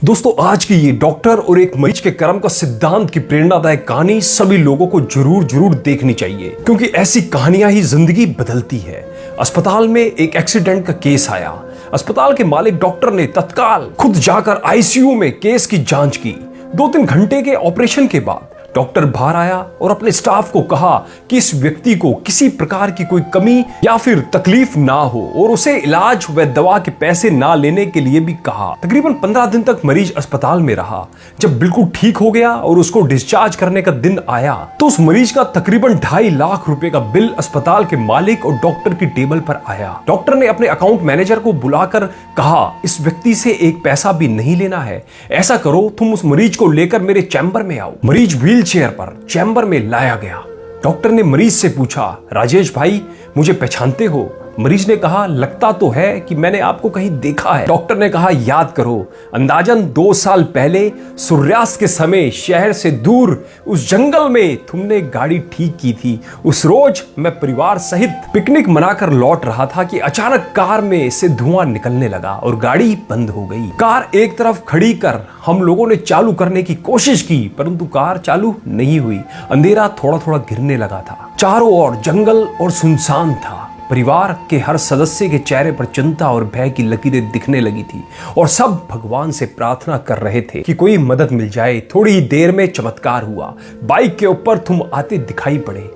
दोस्तों, आज की ये डॉक्टर और एक मरीज के कर्म का सिद्धांत की प्रेरणादायक कहानी सभी लोगों को जरूर देखनी चाहिए, क्योंकि ऐसी कहानियां ही जिंदगी बदलती है। अस्पताल में एक एक्सीडेंट का केस आया। अस्पताल के मालिक डॉक्टर ने तत्काल खुद जाकर आईसीयू में केस की जांच की। 2-3 घंटे के ऑपरेशन के बाद डॉक्टर बाहर आया और अपने स्टाफ को कहा कि इस व्यक्ति को किसी प्रकार की कोई कमी या फिर तकलीफ ना हो और उसे इलाज व दवा के पैसे ना लेने के लिए भी कहा। तकरीबन 15 दिन तक मरीज अस्पताल में रहा। जब बिल्कुल ठीक हो गया और उसको डिस्चार्ज करने का दिन आया तो उस मरीज का तकरीबन 2.5 लाख रुपए का बिल अस्पताल के मालिक और डॉक्टर की टेबल पर आया। डॉक्टर ने अपने अकाउंट मैनेजर को बुलाकर कहा, इस व्यक्ति से एक पैसा भी नहीं लेना है। ऐसा करो, तुम उस मरीज को लेकर मेरे चैम्बर में आओ। मरीज व्हील चेयर पर चैम्बर में लाया गया। डॉक्टर ने मरीज से पूछा, राजेश भाई, मुझे पहचानते हो? मरीज ने कहा, लगता तो है कि मैंने आपको कहीं देखा है। डॉक्टर ने कहा, याद करो, अंदाजन 2 साल पहले सूर्यास्त के समय शहर से दूर उस जंगल में तुमने गाड़ी ठीक की थी। उस रोज मैं परिवार सहित पिकनिक मनाकर लौट रहा था कि अचानक कार में से धुआं निकलने लगा और गाड़ी बंद हो गई। कार एक तरफ खड़ी कर हम लोगों ने चालू करने की कोशिश की, परंतु कार चालू नहीं हुई। अंधेरा थोड़ा थोड़ा गिरने लगा था। चारों ओर जंगल और सुनसान था। परिवार के हर सदस्य के चेहरे पर चिंता और भय की लकीरें दिखने लगी थी और सब भगवान से प्रार्थना कर रहे थे कि कोई मदद मिल जाए। थोड़ी ही देर में चमत्कार हुआ। बाइक के ऊपर तुम आते दिखाई पड़े।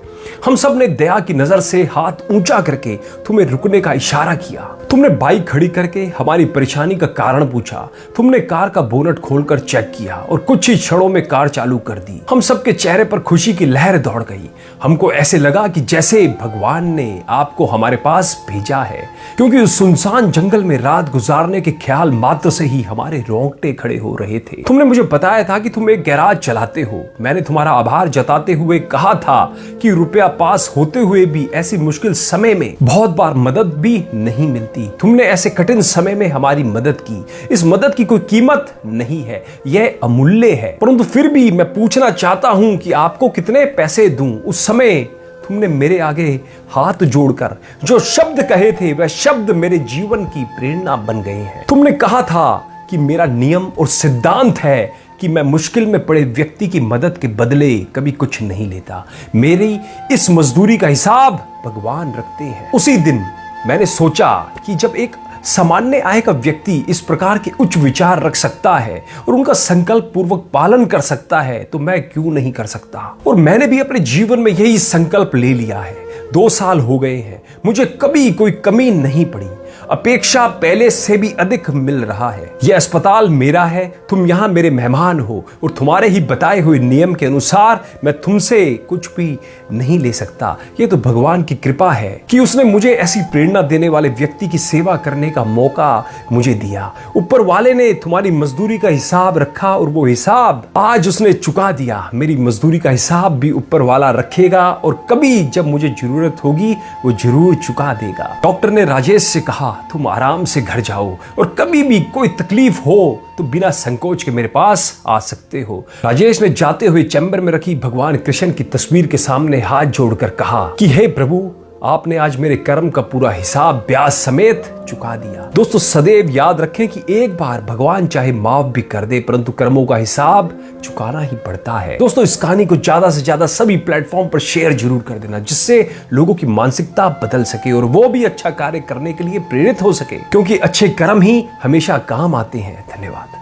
हम सब ने दया की नजर से हाथ ऊंचा करके तुम्हें रुकने का इशारा किया। तुमने बाइक खड़ी करके हमारी परेशानी का कारण पूछा। तुमने कार का बोनट खोलकर चेक किया और कुछ ही क्षणों में कार चालू कर दी। हम सबके चेहरे पर खुशी की लहर दौड़ गई। हमको ऐसे लगा कि जैसे भगवान ने आपको हमारे पास भेजा है, क्योंकि उस सुनसान जंगल में रात गुजारने के ख्याल मात्र से ही हमारे रोंगटे खड़े हो रहे थे। तुमने मुझे बताया था कि तुम एक गैराज चलाते हो। मैंने तुम्हारा आभार जताते हुए कहा था कि रुपया पास होते हुए भी ऐसी मुश्किल समय में बहुत बार मदद भी नहीं मिलती। तुमने ऐसे कठिन समय में हमारी मदद की। इस मदद की कोई कीमत नहीं है, यह अमूल्य है। परंतु फिर भी मैं पूछना चाहता हूं कि आपको कितने पैसे दूं? उस समय तुमने मेरे आगे हाथ जोड़कर जो शब्द कहे थे वह शब्द मेरे जीवन की प्रेरणा बन गए हैं। तुमने कहा था कि मेरा नियम और सिद्धांत है कि मैं मुश्किल में पड़े व्यक्ति की मदद के बदले कभी कुछ नहीं लेता। मेरी इस मजदूरी का हिसाब भगवान रखते हैं। उसी दिन मैंने सोचा कि जब एक सामान्य आय का व्यक्ति इस प्रकार के उच्च विचार रख सकता है और उनका संकल्प पूर्वक पालन कर सकता है तो मैं क्यों नहीं कर सकता। और मैंने भी अपने जीवन में यही संकल्प ले लिया है। 2 साल हो गए हैं, मुझे कभी कोई कमी नहीं पड़ी। अपेक्षा पहले से भी अधिक मिल रहा है। यह अस्पताल मेरा है, तुम यहाँ मेरे मेहमान हो और तुम्हारे ही बताए हुए नियम के अनुसार मैं तुमसे कुछ भी नहीं ले सकता। ये तो भगवान की कृपा है कि उसने मुझे ऐसी प्रेरणा देने वाले व्यक्ति की सेवा करने का मौका मुझे दिया। ऊपर वाले ने तुम्हारी मजदूरी का हिसाब रखा और वो हिसाब आज उसने चुका दिया। मेरी मजदूरी का हिसाब भी ऊपर वाला रखेगा और कभी जब मुझे जरूरत होगी वो जरूर चुका देगा। डॉक्टर ने राजेश से कहा, तुम आराम से घर जाओ और कभी भी कोई तकलीफ हो तो बिना संकोच के मेरे पास आ सकते हो। राजेश ने जाते हुए चैम्बर में रखी भगवान कृष्ण की तस्वीर के सामने हाथ जोड़कर कहा कि हे प्रभु, आपने आज मेरे कर्म का पूरा हिसाब ब्याज समेत चुका दिया। दोस्तों, सदैव याद रखें कि एक बार भगवान चाहे माफ भी कर दे, परंतु कर्मों का हिसाब चुकाना ही पड़ता है। दोस्तों, इस कहानी को ज्यादा से ज्यादा सभी प्लेटफॉर्म पर शेयर जरूर कर देना, जिससे लोगों की मानसिकता बदल सके और वो भी अच्छा कार्य करने के लिए प्रेरित हो सके, क्योंकि अच्छे कर्म ही हमेशा काम आते हैं। धन्यवाद।